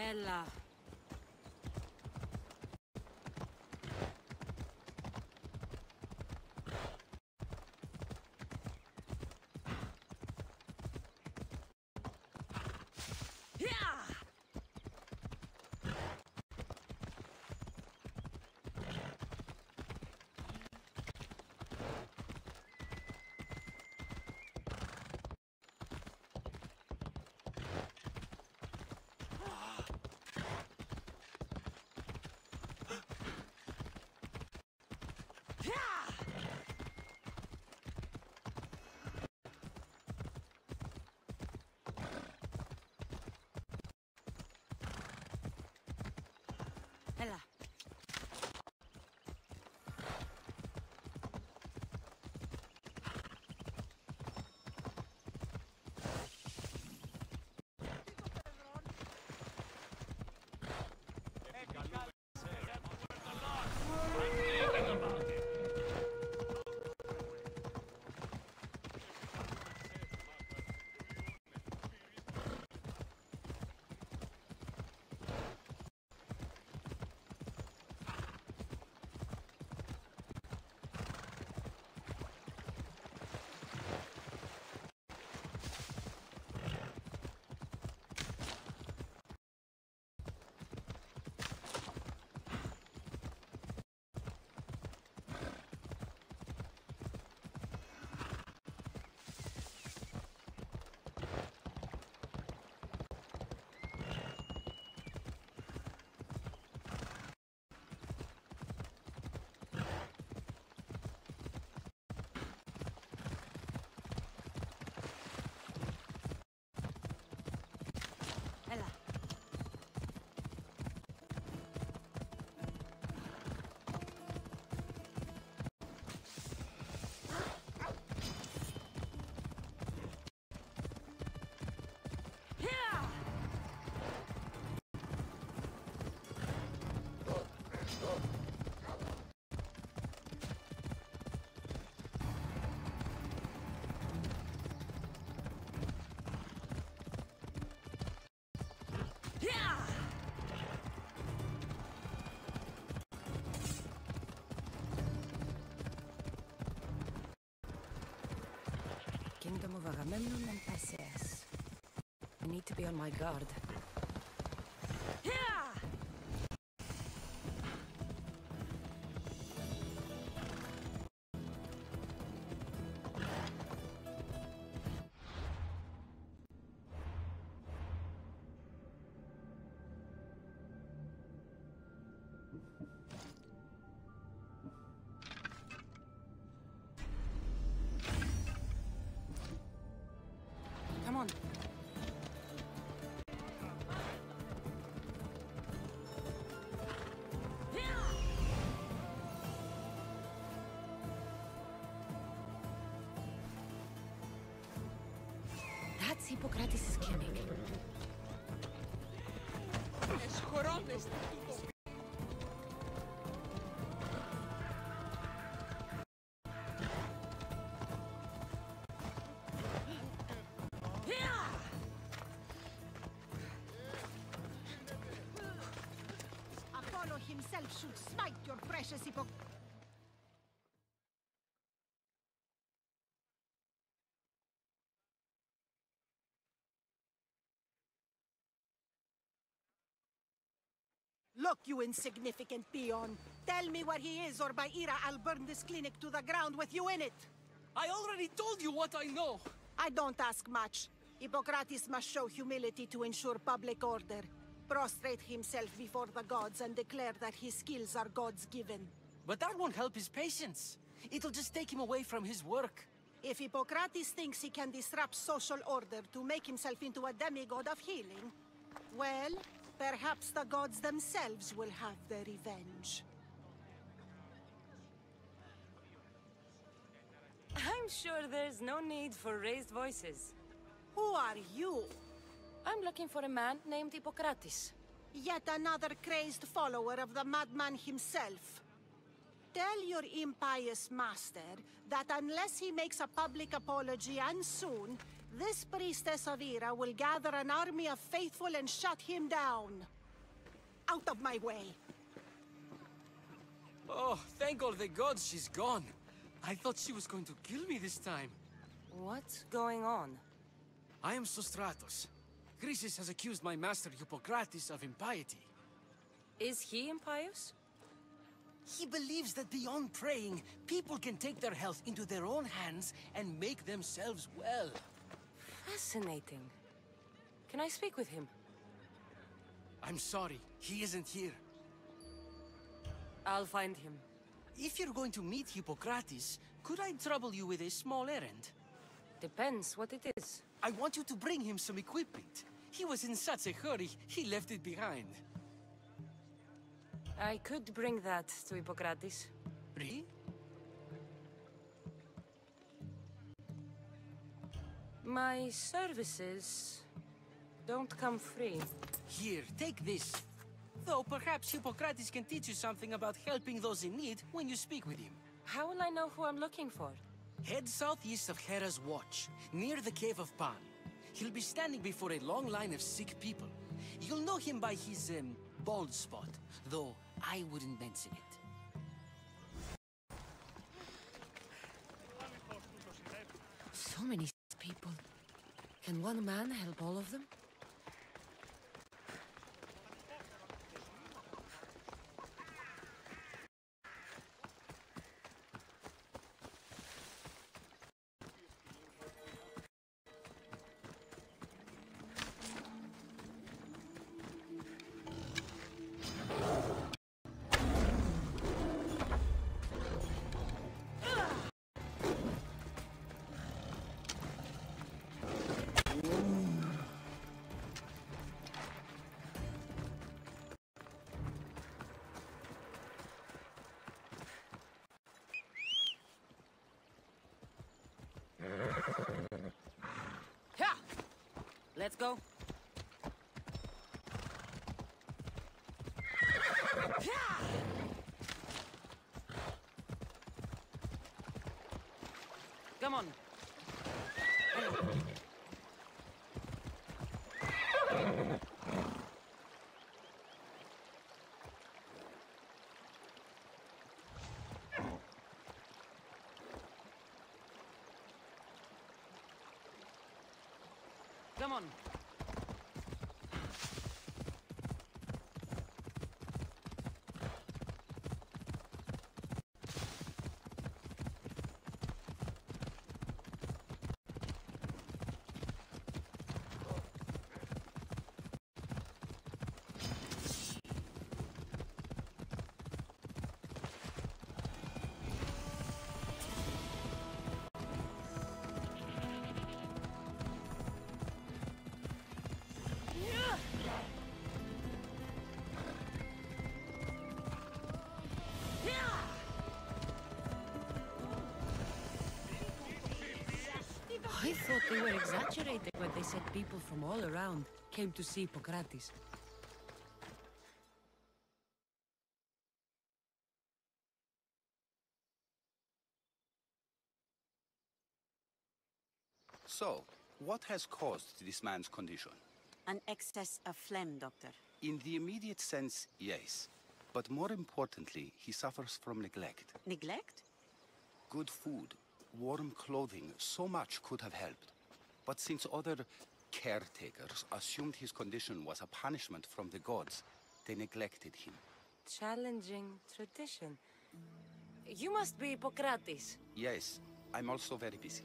Έλα. Έλα. Έλα. Kingdom of Agamemnon and Perseus. I need to be on my guard. Come on. That's Hippocrates' clinic. Apollo himself should smite your precious Hippocrates. Look, you insignificant peon. Tell me where he is, or by Ira, I'll burn this clinic to the ground with you in it. I already told you what I know. I don't ask much. Hippocrates must show humility to ensure public order. Prostrate himself before the gods and declare that his skills are God's given. But that won't help his patients. It'll just take him away from his work. If Hippocrates thinks he can disrupt social order to make himself into a demigod of healing, well, perhaps the gods themselves will have their revenge. I'm sure there's no need for raised voices. Who are you? I'm looking for a man named Hippocrates. Yet another crazed follower of the madman himself. Tell your impious master that unless he makes a public apology, and soon, This priestess of Ira will gather an army of faithful and shut him down. Out of my way. Oh, thank all the gods she's gone. I thought she was going to kill me this time. What's going on? I am Sostratos. Chrysis has accused my master Hippocrates of impiety. Is he impious? He believes that beyond praying, people can take their health into their own hands and make themselves well. Fascinating. Can I speak with him? I'm sorry, he isn't here. I'll find him. If you're going to meet Hippocrates, could I trouble you with a small errand? Depends what it is. I want you to bring him some equipment. He was in such a hurry, he left it behind. I could bring that to Hippocrates. Really? My services don't come free. Here, take this. Though perhaps Hippocrates can teach you something about helping those in need when you speak with him. How will I know who I'm looking for? Head southeast of Hera's Watch, near the Cave of Pan. He'll be standing before a long line of sick people. You'll know him by his, bald spot, though I wouldn't mention it. So many people. Can one man help all of them? Let's go. Come on. Come on. I thought they were exaggerating when they said people from all around came to see Hippocrates. So, what has caused this man's condition? An excess of phlegm, Doctor. In the immediate sense, yes. But more importantly, he suffers from neglect. Neglect? Good food, warm clothing, so much could have helped. But since other caretakers assumed his condition was a punishment from the gods, they neglected him. Challenging tradition. You must be Hippocrates. Yes, I'm also very busy.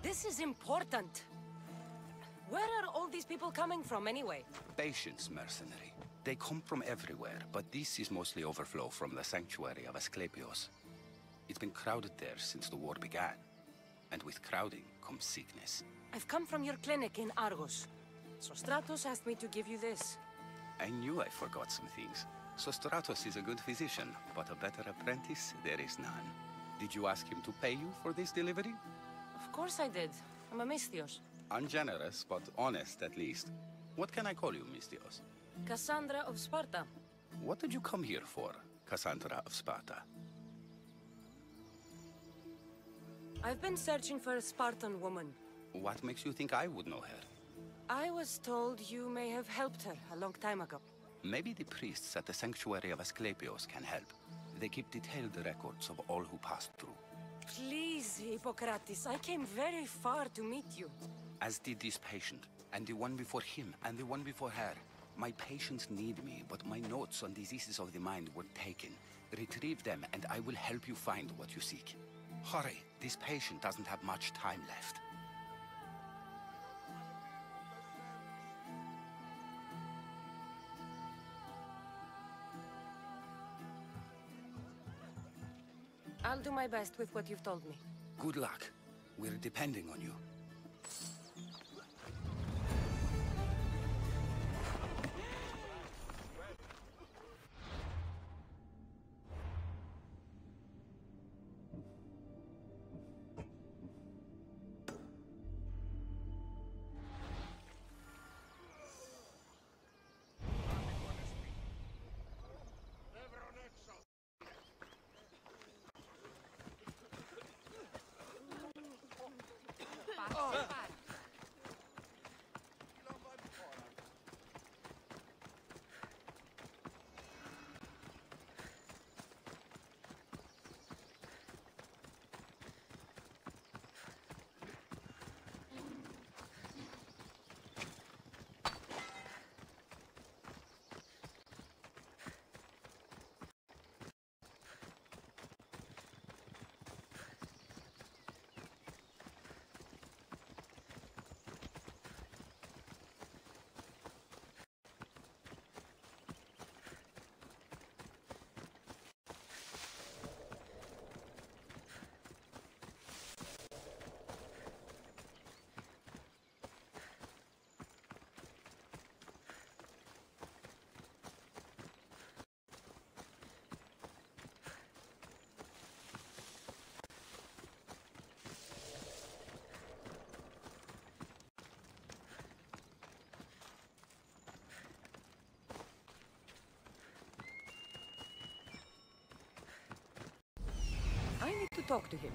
This is important. Where are all these people coming from anyway? Patience, mercenary. They come from everywhere, but this is mostly overflow from the sanctuary of Asclepios. It's been crowded there since the war began. And with crowding comes sickness. I've come from your clinic in Argos. Sostratos asked me to give you this. I knew I forgot some things. Sostratos is a good physician, but a better apprentice there is none. Did you ask him to pay you for this delivery? Of course I did. I'm a Mystios. Ungenerous, but honest at least. What can I call you, Mystios? Cassandra of Sparta. What did you come here for, Cassandra of Sparta? I've been searching for a Spartan woman. What makes you think I would know her? I was told you may have helped her a long time ago. Maybe the priests at the sanctuary of Asclepios can help. They keep detailed records of all who passed through. Please, Hippocrates, I came very far to meet you. As did this patient, and the one before him, and the one before her. My patients need me, but my notes on diseases of the mind were taken. Retrieve them, and I will help you find what you seek. Hurry, this patient doesn't have much time left. I'll do my best with what you've told me. Good luck. We're depending on you. I need to talk to him.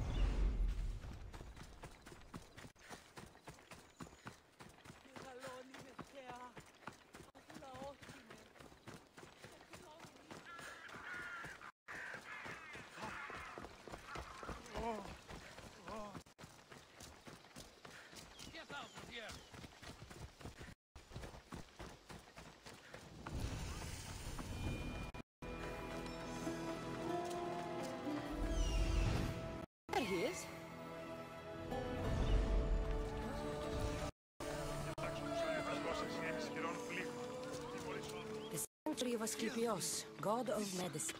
There he is. The sanctuary of Asclepios, god of medicine.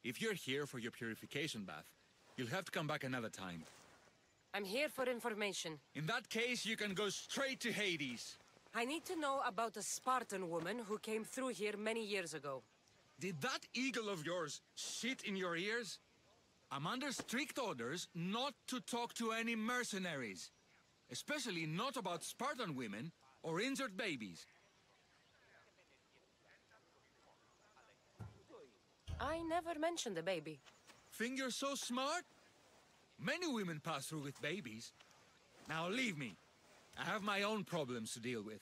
If you're here for your purification bath, you'll have to come back another time. I'm here for information. In that case, you can go straight to Hades. I need to know about a Spartan woman who came through here many years ago. Did that eagle of yours shit in your ears? I'm under strict orders not to talk to any mercenaries. Especially not about Spartan women or injured babies. I never mentioned a baby. Think you're so smart? Many women pass through with babies. Now leave me. I have my own problems to deal with.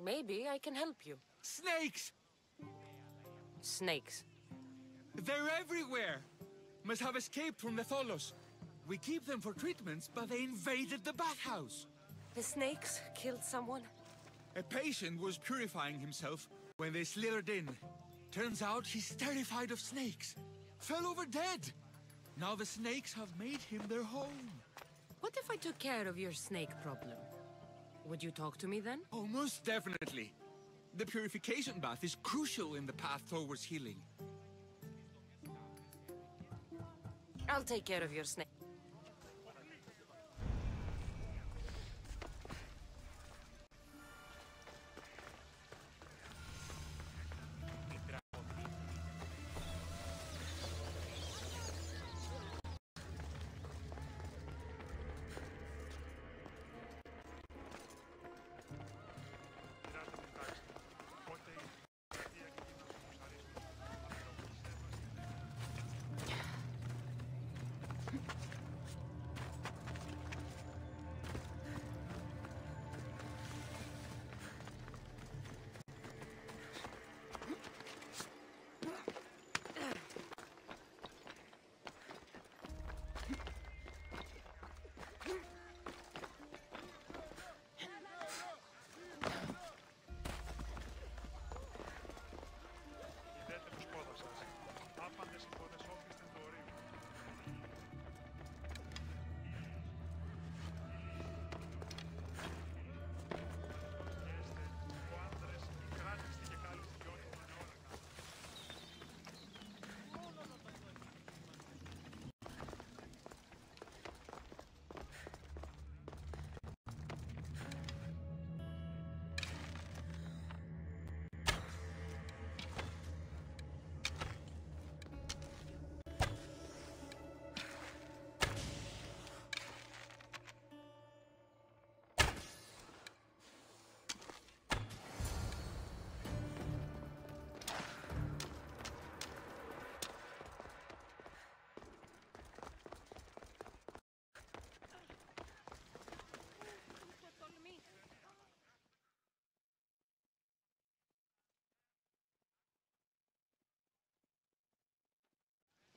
Maybe I can help you. Snakes! Snakes. They're everywhere! Must have escaped from the Tholos. We keep them for treatments, but they invaded the bathhouse. The snakes killed someone? A patient was purifying himself when they slithered in. Turns out he's terrified of snakes. Fell over dead. Now the snakes have made him their home. What if I took care of your snake problem? Would you talk to me then? Oh, most definitely. The purification bath is crucial in the path towards healing. I'll take care of your snake.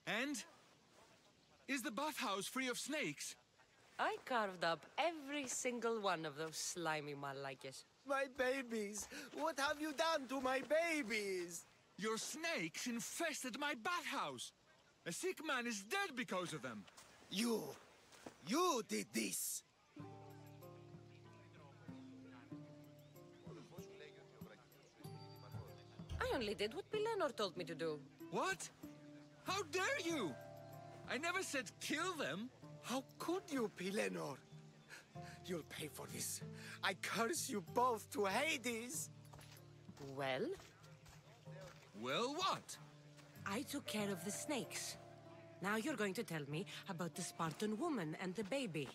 And? Is the bathhouse free of snakes? I carved up every single one of those slimy malakes. My babies! What have you done to my babies? Your snakes infested my bathhouse. A sick man is dead because of them. You did this! I only did what Pilenor told me to do. What? How dare you? I never said kill them. How could you, Pilenor? You'll pay for this. I curse you both to Hades! Well, Well, what? I took care of the snakes. Now you're going to tell me about the Spartan woman and the baby.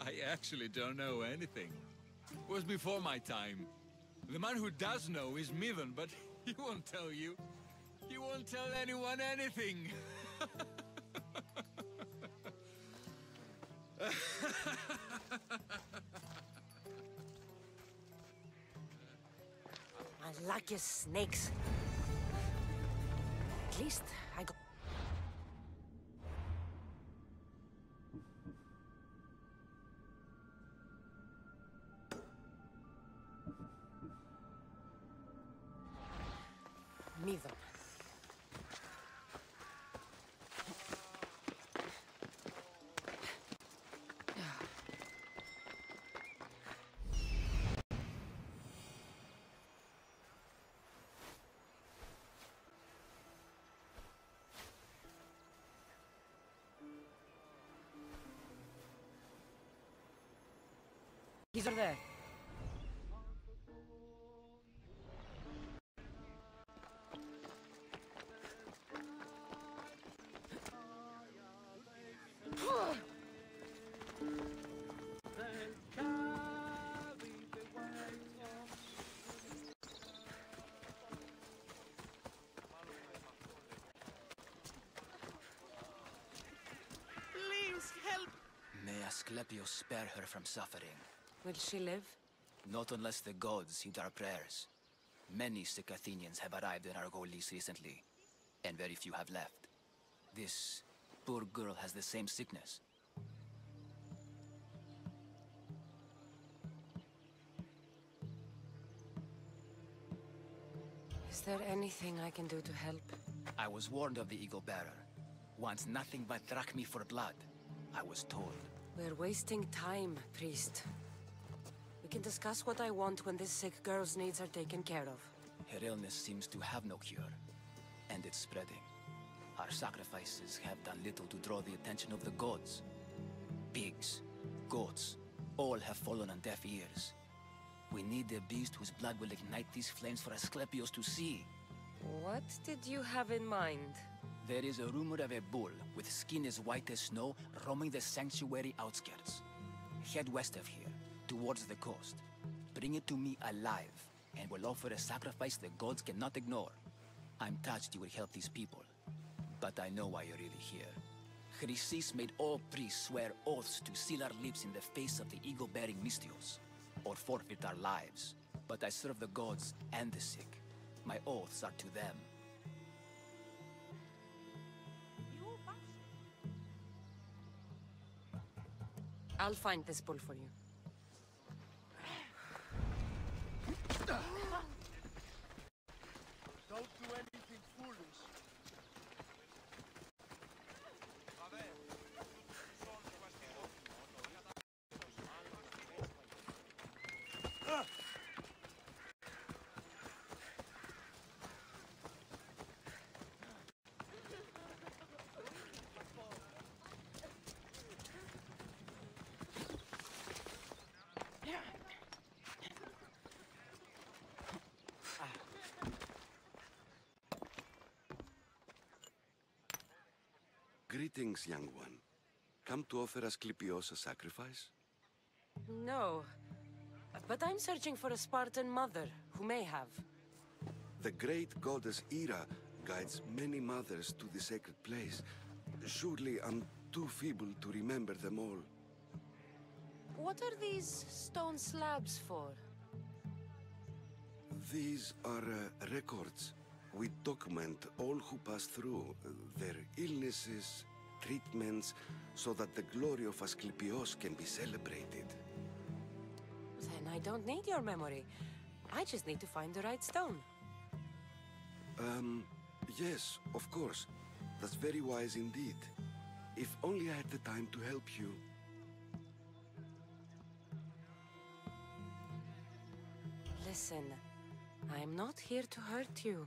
I actually don't know anything. It was before my time. The man who does know is Midon, but he won't tell you. He won't tell anyone anything. Malakes snakes. At least I got... Midon. He's over there. Please help! May Asclepius spare her from suffering. Will she live? Not unless the gods heed our prayers. Many sick Athenians have arrived in Argolis recently, and very few have left. This poor girl has the same sickness. Is there anything I can do to help? I was warned of the Eagle Bearer. Wants nothing but drachmi for blood. I was told. We're wasting time, priest. We can discuss what I want when this sick girl's needs are taken care of. Her illness seems to have no cure, and it's spreading. Our sacrifices have done little to draw the attention of the gods. Pigs, goats, all have fallen on deaf ears. We need a beast whose blood will ignite these flames for Asclepius to see. What did you have in mind? There is a rumor of a bull with skin as white as snow roaming the sanctuary outskirts. Head west of here, towards the coast. Bring it to me alive, and we'll offer a sacrifice the gods cannot ignore. I'm touched you will help these people, but I know why you're really here. Chrysis made all priests swear oaths to seal our lips in the face of the eagle-bearing Mystios, or forfeit our lives. But I serve the gods and the sick. My oaths are to them. I'll find this bull for you. Don't do anything foolish. Greetings, young one. Come to offer Asclepios a sacrifice? No. But I'm searching for a Spartan mother who may have. The great goddess Hera guides many mothers to the sacred place. Surely I'm too feeble to remember them all. What are these stone slabs for? These are records. We document all who pass through, their illnesses, treatments, so that the glory of Asclepios can be celebrated. Then I don't need your memory. I just need to find the right stone. Yes, of course. That's very wise indeed. If only I had the time to help you. Listen, I'm not here to hurt you.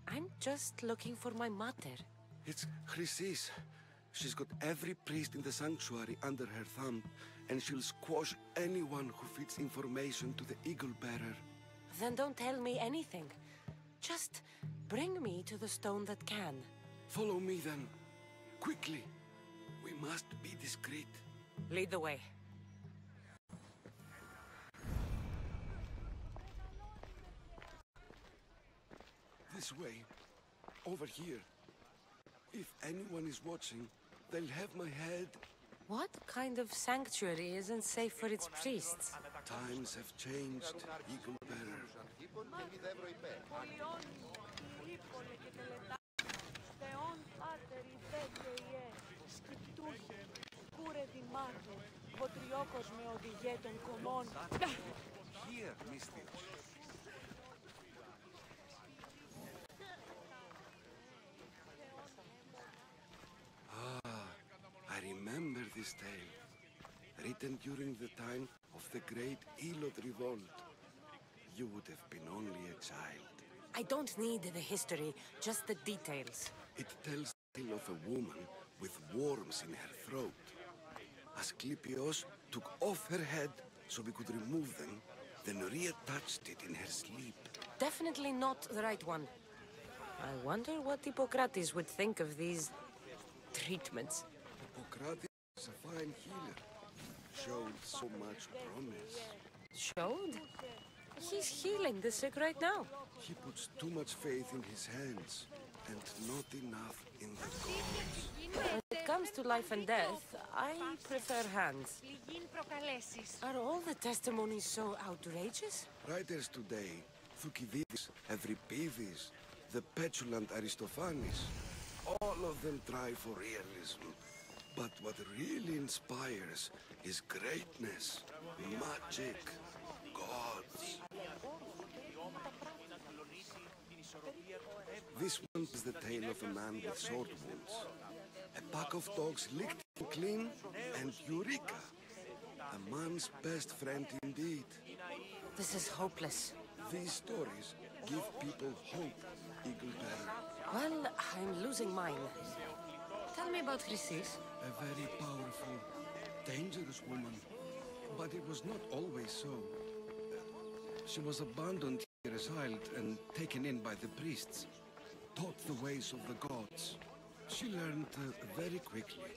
I'm just looking for my mother. It's Chrysis. She's got every priest in the sanctuary under her thumb, and she'll squash anyone who feeds information to the Eagle Bearer. Then don't tell me anything. Just bring me to the stone that can. Follow me then. Quickly. We must be discreet. Lead the way. This way. Over here. If anyone is watching, they'll have my head. What kind of sanctuary isn't safe for its priests? Times have changed, Eagle Bearer. Here, Misty. I remember this tale. Written during the time of the great Elot revolt. You would have been only a child. I don't need the history, just the details. It tells the tale of a woman with worms in her throat. Asclepios took off her head so we could remove them, then reattached it in her sleep. Definitely not the right one. I wonder what Hippocrates would think of these treatments. Hippocrates is a fine healer. Showed so much promise. Showed? He's healing the sick right now. He puts too much faith in his hands, and not enough in the gods. When it comes to life and death, I prefer hands. Are all the testimonies so outrageous? Writers today, Thucydides, Euripides, the petulant Aristophanes, all of them try for realism. But what really inspires is greatness, magic, gods. This one is the tale of a man with sword wounds. A pack of dogs licked him clean, and Eureka! A man's best friend indeed. This is hopeless. These stories give people hope, Eagle Bearer. Well, I'm losing mine. Tell me about Chrysis. A very powerful, dangerous woman. But it was not always so. She was abandoned here as a child and taken in by the priests. Taught the ways of the gods. She learned very quickly.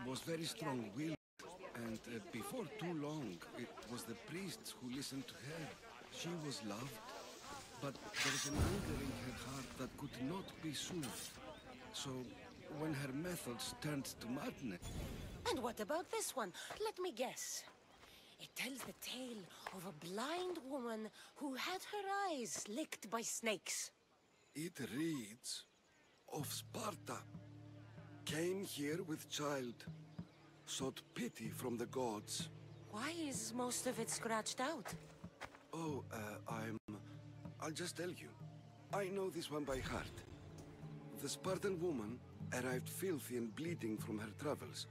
Was very strong-willed. And before too long, it was the priests who listened to her. She was loved. But there was an anger in her heart that could not be soothed. So, when her methods turned to madness... And what about this one? Let me guess. It tells the tale of a blind woman who had her eyes licked by snakes. It reads of Sparta. Came here with child. Sought pity from the gods. Why is most of it scratched out? Oh, I'll just tell you. I know this one by heart. The Spartan woman arrived filthy and bleeding from her travels.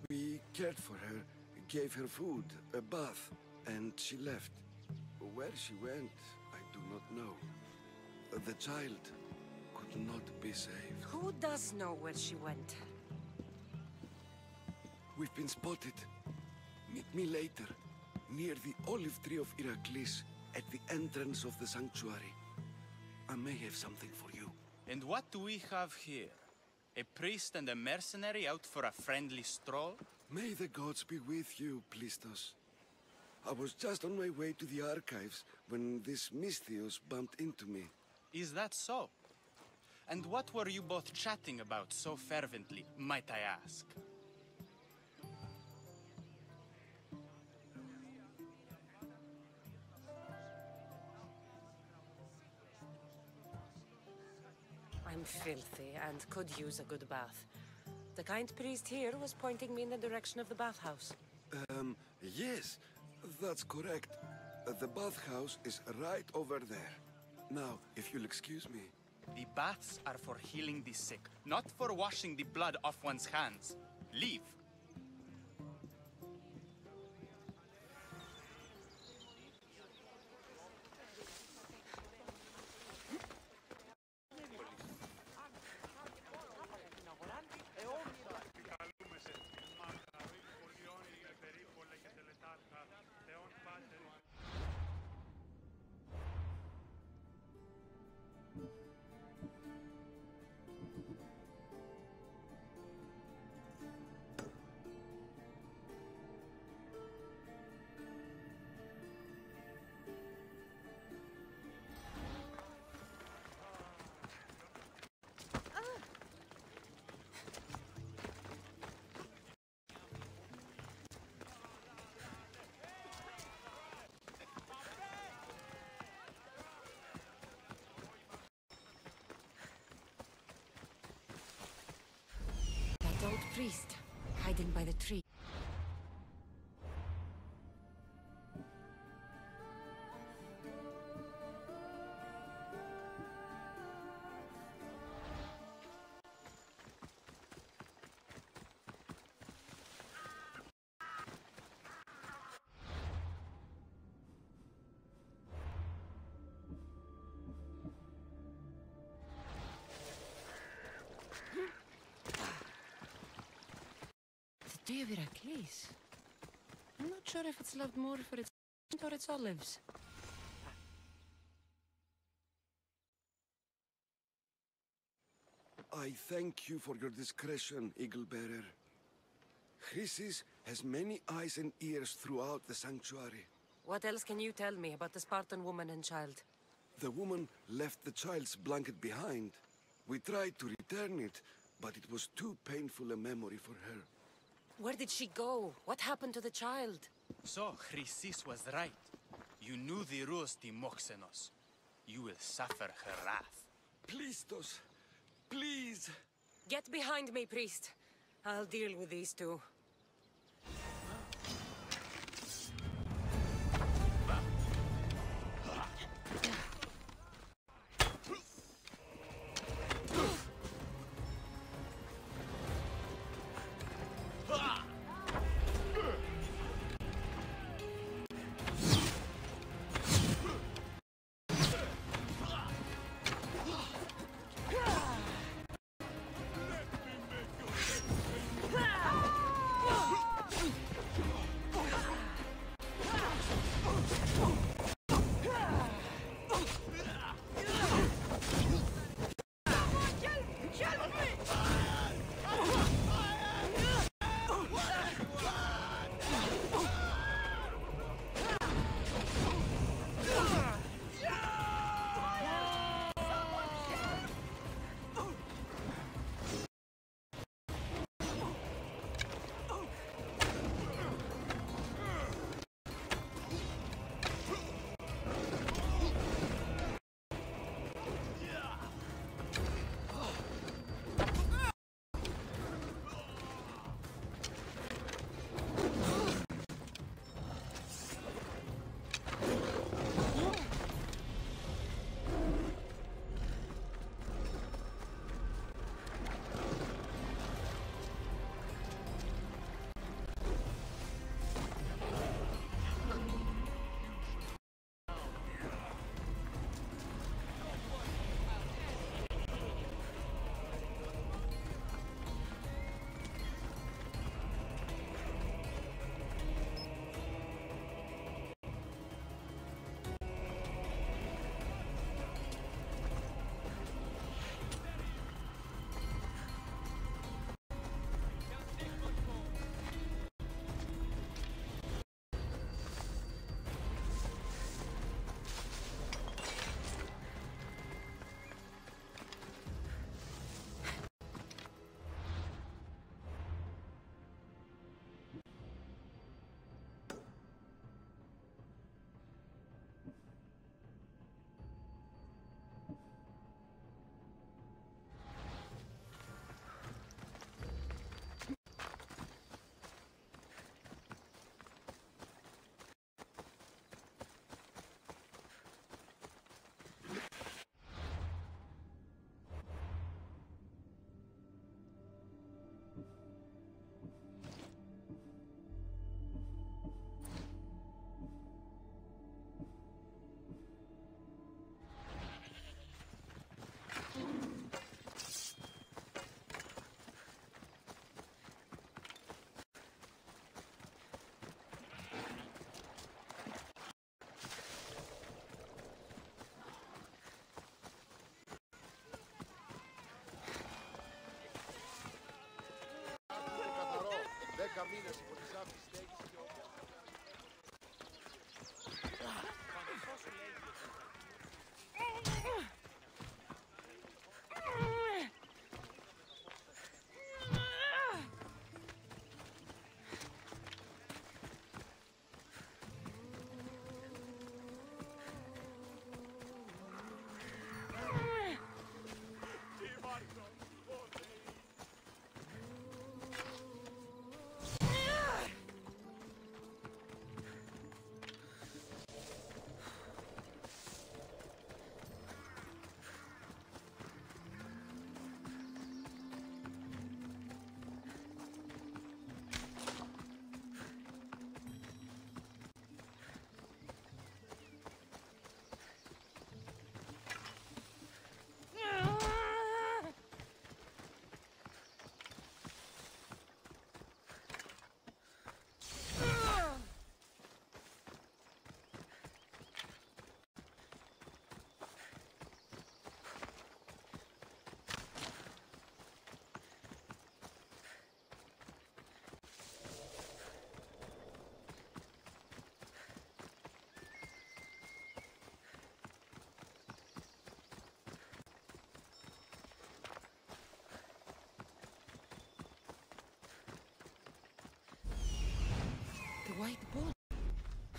We cared for her, gave her food, a bath, and she left. Where she went, I do not know. The child could not be saved. Who does know where she went? We've been spotted. Meet me later, near the olive tree of Heracles, at the entrance of the sanctuary. I may have something for you. And what do we have here? A priest and a mercenary out for a friendly stroll? May the gods be with you, Plistos. I was just on my way to the archives when this Misthios bumped into me. Is that so? And what were you both chatting about so fervently, might I ask? filthy and could use a good bath. The kind priest here was pointing me in the direction of the bathhouse. Yes, that's correct. The bathhouse is right over there. Now, if you'll excuse me. The baths are for healing the sick, not for washing the blood off one's hands. Leave. That old priest, hiding by the tree. The Day of Heracles. I'm not sure if it's loved more for its or its olives. I thank you for your discretion, Eagle Bearer. Chrysis has many eyes and ears throughout the sanctuary. What else can you tell me about the Spartan woman and child? The woman left the child's blanket behind. We tried to return it, but it was too painful a memory for her. Where did she go? What happened to the child? So, Chrysis was right. You knew the rules, Timoxenos. You will suffer her wrath. Plistos, please! Get behind me, priest. I'll deal with these two.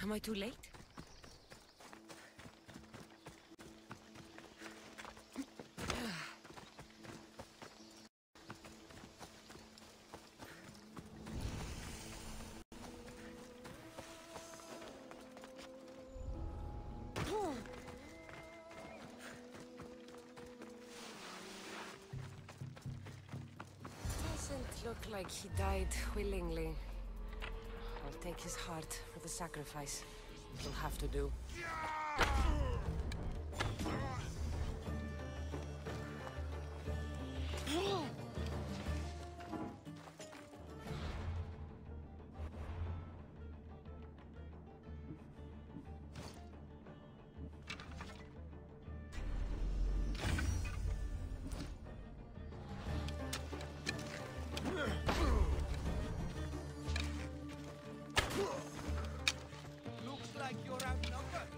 Am I too late? Doesn't look like he died willingly. I'll take his heart for the sacrifice. He'll have to do. Looks like you're outnumbered.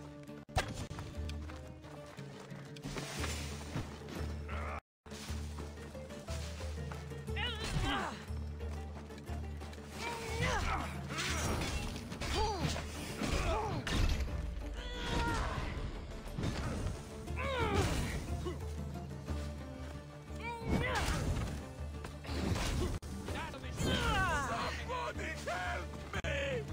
Somebody help me!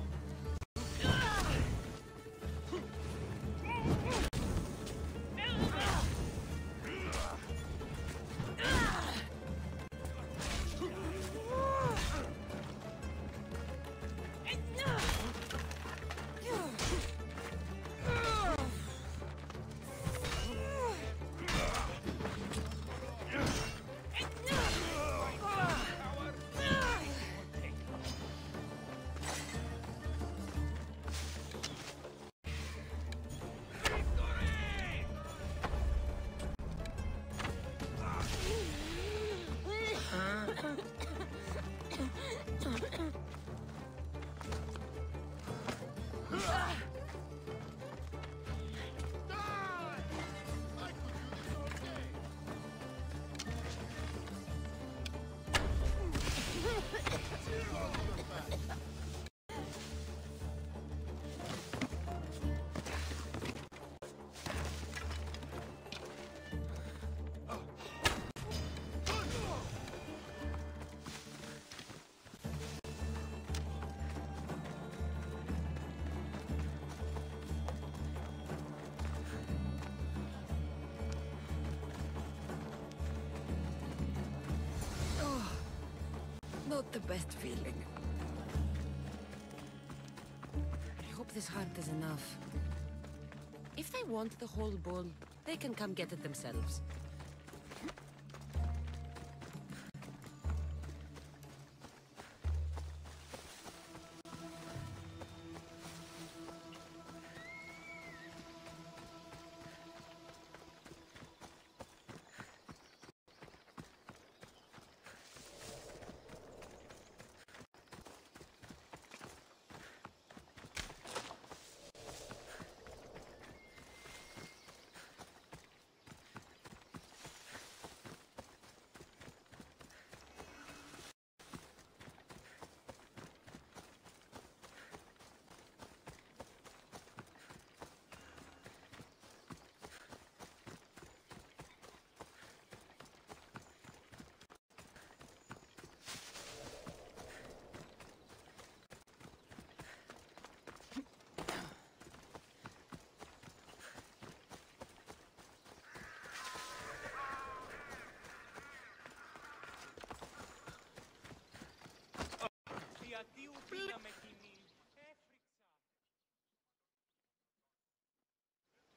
Not the best feeling. I hope this heart is enough. If they want the whole bowl, they can come get it themselves.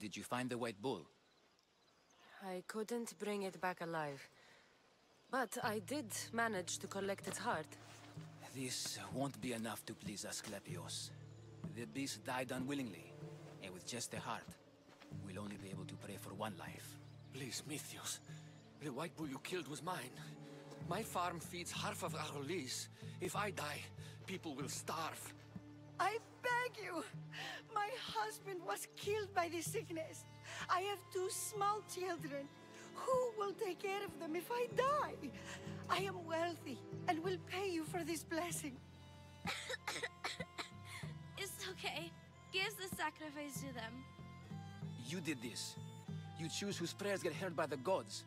Did you find the white bull? I couldn't bring it back alive. But I did manage to collect its heart. This won't be enough to please Asclepios. The beast died unwillingly, and with just the heart, we'll only be able to pray for one life. Please, Mythios. The white bull you killed was mine. My farm feeds half of Arolis. If I die, people will starve. I beg you! My husband was killed by this sickness. I have 2 small children. Who will take care of them if I die? I am wealthy and will pay you for this blessing. It's okay. Give sacrifice to them. You did this. You choose whose prayers get heard by the gods.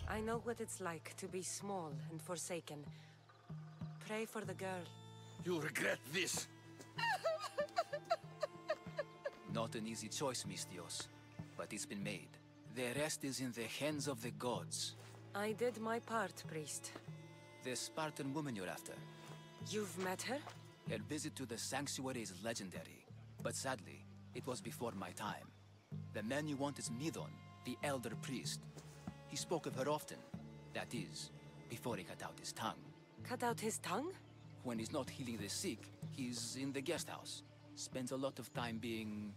I know what it's like to be small and forsaken. Pray for the girl. You'll regret this. Not an easy choice, Mistios, but it's been made. The rest is in the hands of the gods. I did my part, priest. The Spartan woman you're after. You've met her? Her visit to the sanctuary is legendary, but sadly, it was before my time. The man you want is Midon, the elder priest. He spoke of her often. That is, before he cut out his tongue. Cut out his tongue? When he's not healing the sick, he's in the guest house. Spends a lot of time being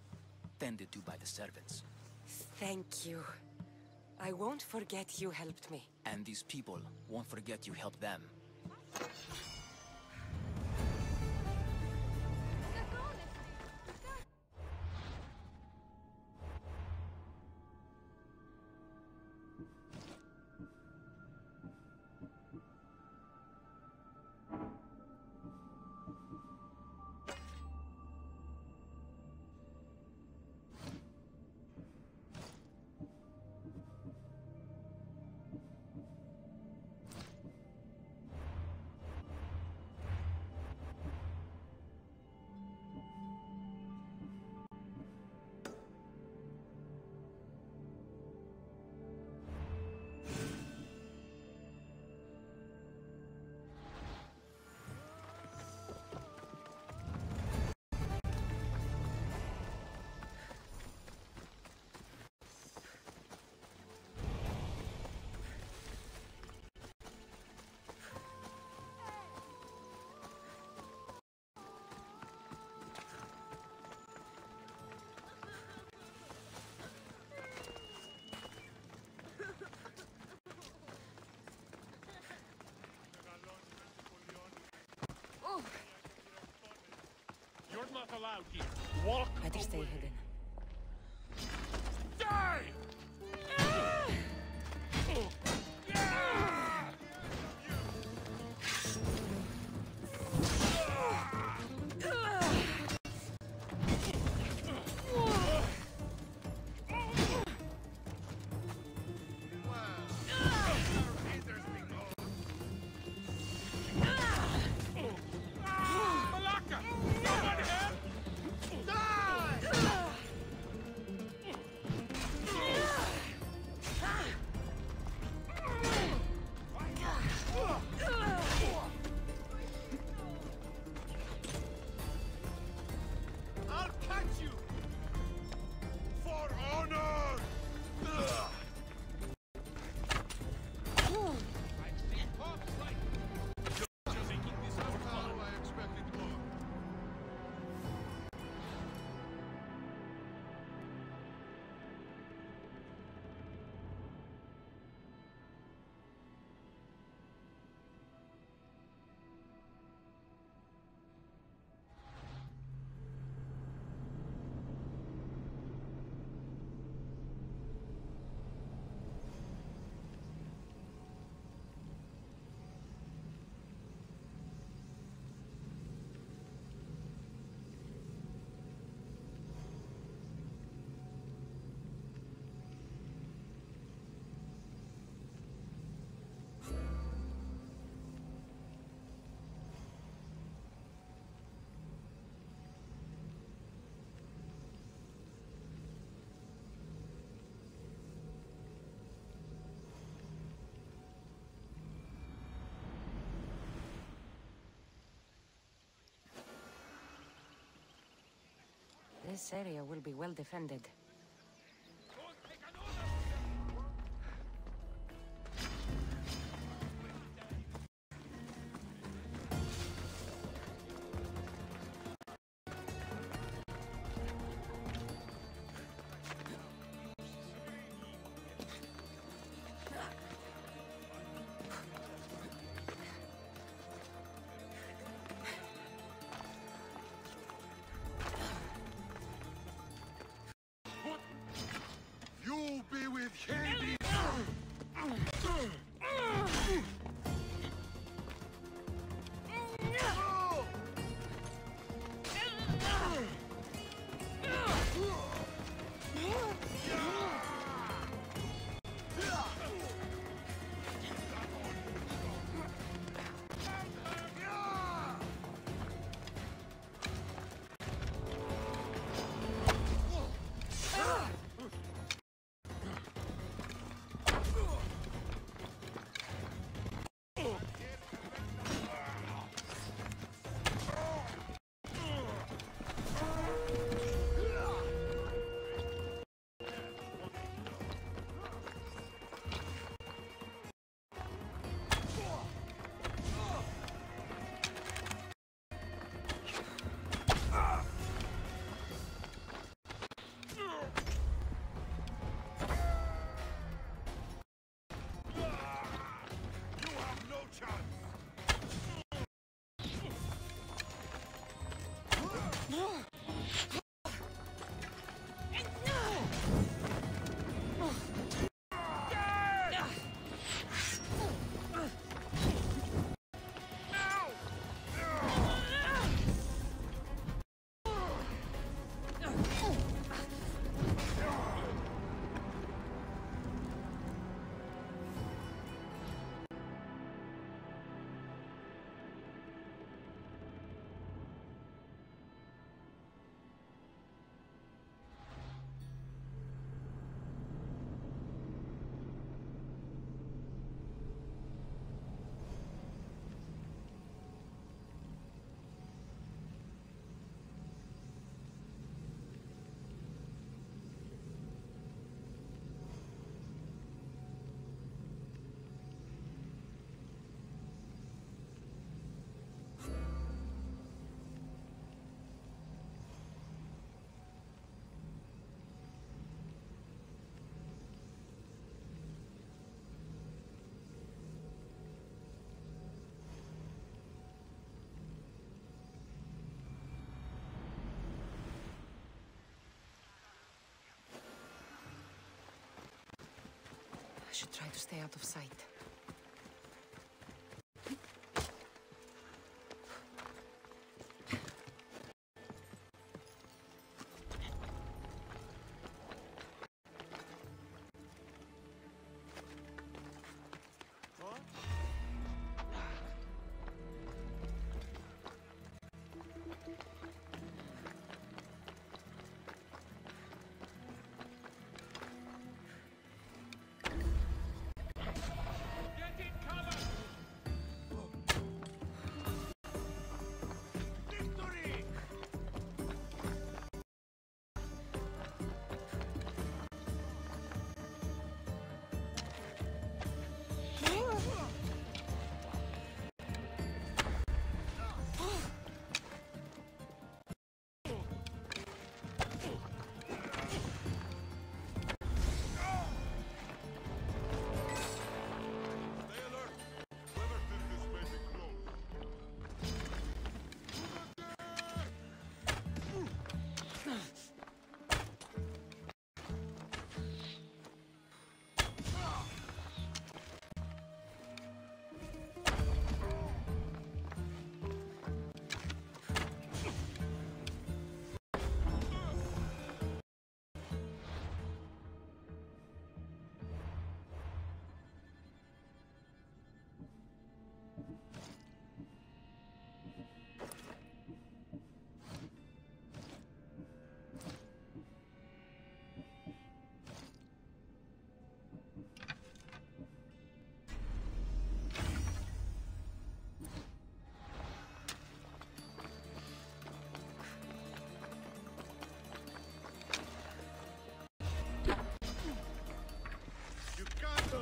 tended to by the servants. Thank you. I won't forget you helped me. And these people won't forget you helped them. You're not allowed here. Walk Better stay away. hidden. Die! Malaka! Someone help! Die! I'll catch you! For honor! I've seen cops like just making this look fun. I expected more. This area will be well defended. should try to stay out of sight. Get in cover! Victory! Stay alert. Whoever did this may be close. You can't.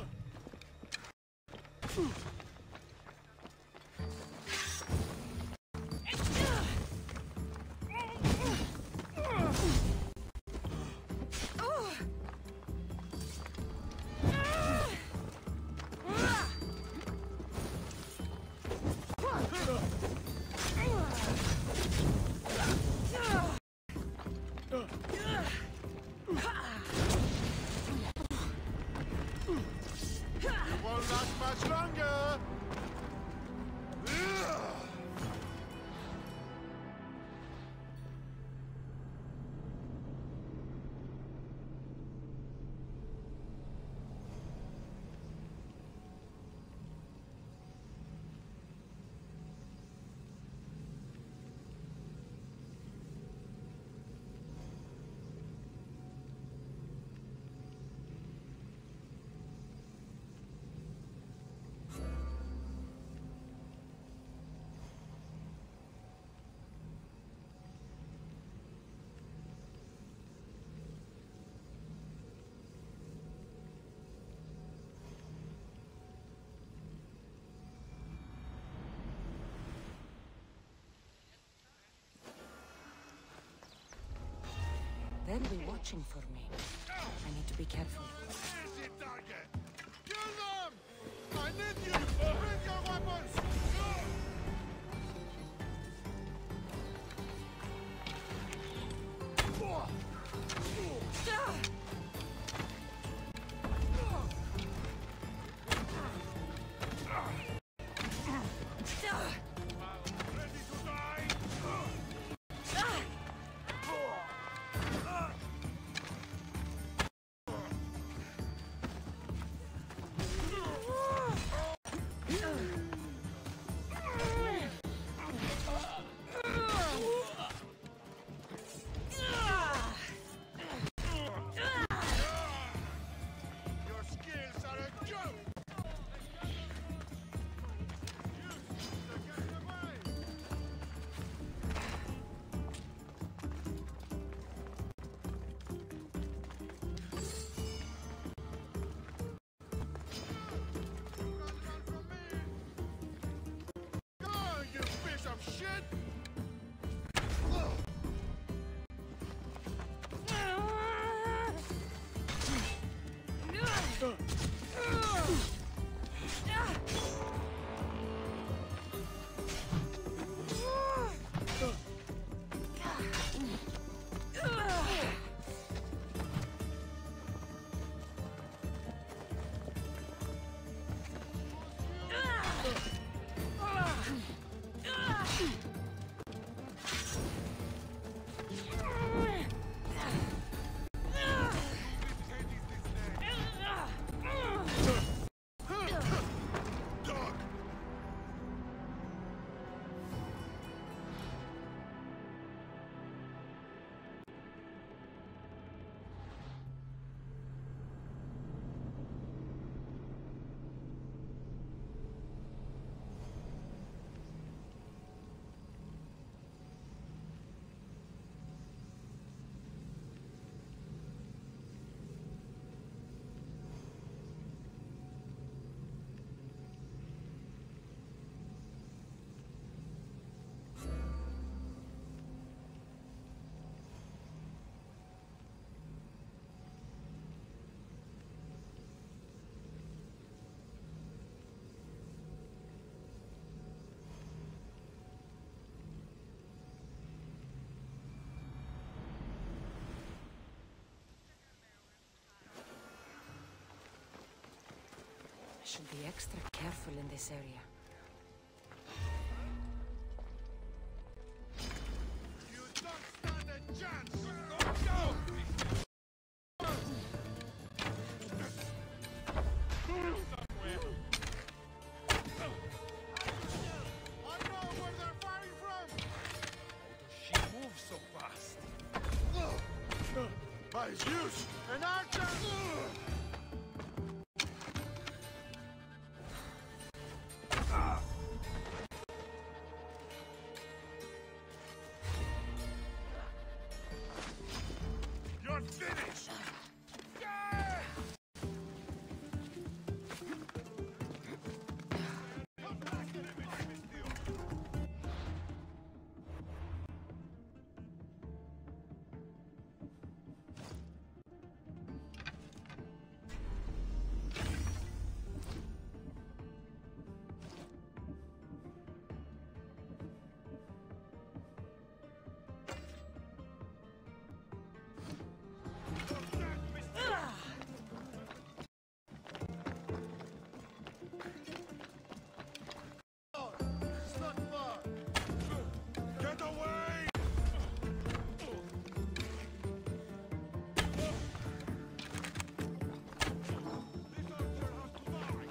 You won't last much longer. They'll be watching for me. I need to be careful. Easy target. Kill them! I need you. Bring your weapons. Ready to die? Should be extra careful in this area. You don't stand a chance! Go, go! I know where they're firing from! How does she move so fast? By Zeus! An archer! You're finished! It's not far! Get away! This archer has to die!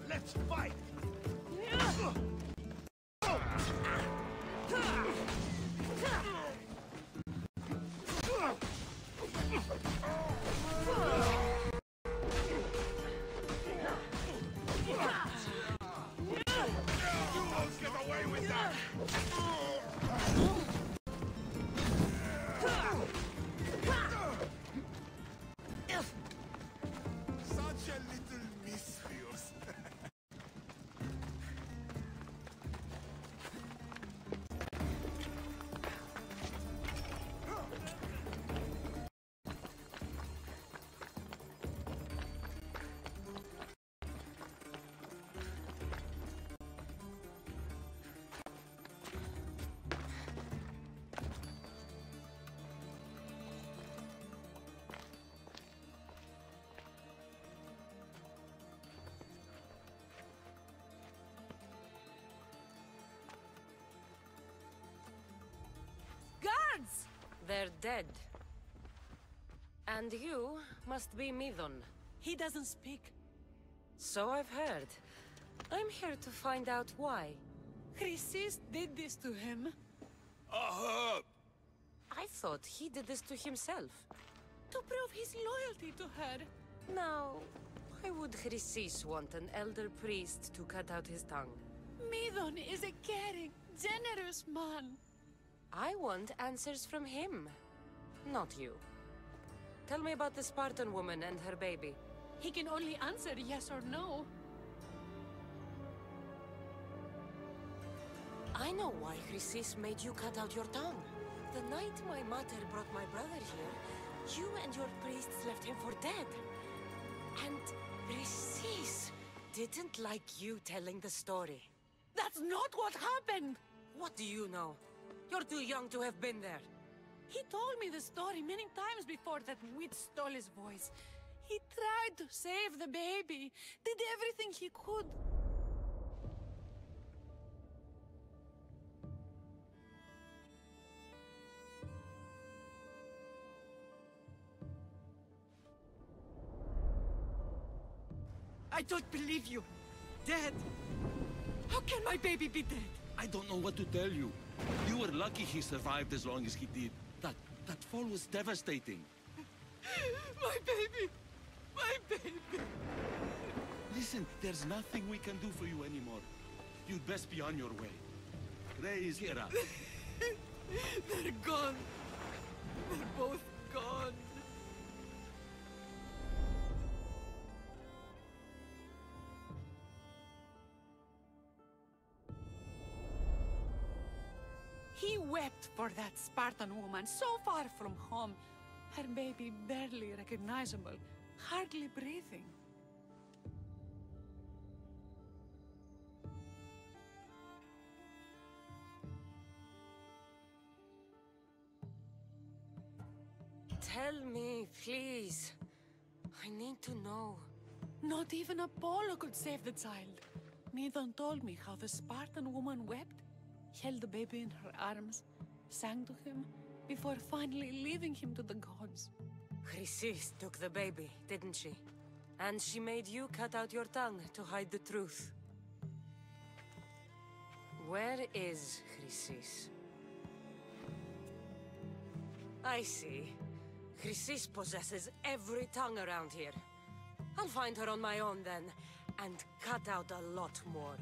Let's fight! You won't get away with that! Such a little misfuse. Guards! They're dead. And you must be Midon. He doesn't speak. So I've heard. I'm here to find out why. Chrysis did this to him. I thought he did this to himself. To prove his loyalty to her. Now, why would Chrysis want an elder priest to cut out his tongue? Midon is a caring, generous man. I want answers from him, not you. Tell me about the Spartan woman and her baby. He can only answer yes or no. I know why Chrysis made you cut out your tongue. The night my mother brought my brother here, you and your priests left him for dead. And Chrysis didn't like you telling the story. That's not what happened! What do you know? You're too young to have been there. He told me the story many times before that witch stole his voice. He tried to save the baby, did everything he could. I don't believe you. Dead. How can my baby be dead? I don't know what to tell you. You were lucky he survived as long as he did. That fall was devastating. My baby! My baby! Listen, there's nothing we can do for you anymore. You'd best be on your way. Raise get up. They're gone. They're both gone. He wept for that Spartan woman so far from home. Her baby barely recognizable, hardly breathing. Tell me, please. I need to know. Not even Apollo could save the child. Nidon told me how the Spartan woman wept, held the baby in her arms, sang to him, before finally leaving him to the gods. Chrysis took the baby, didn't she? And she made you cut out your tongue to hide the truth. Where is Chrysis? I see. Chrysis possesses every tongue around here. I'll find her on my own then, and cut out a lot more.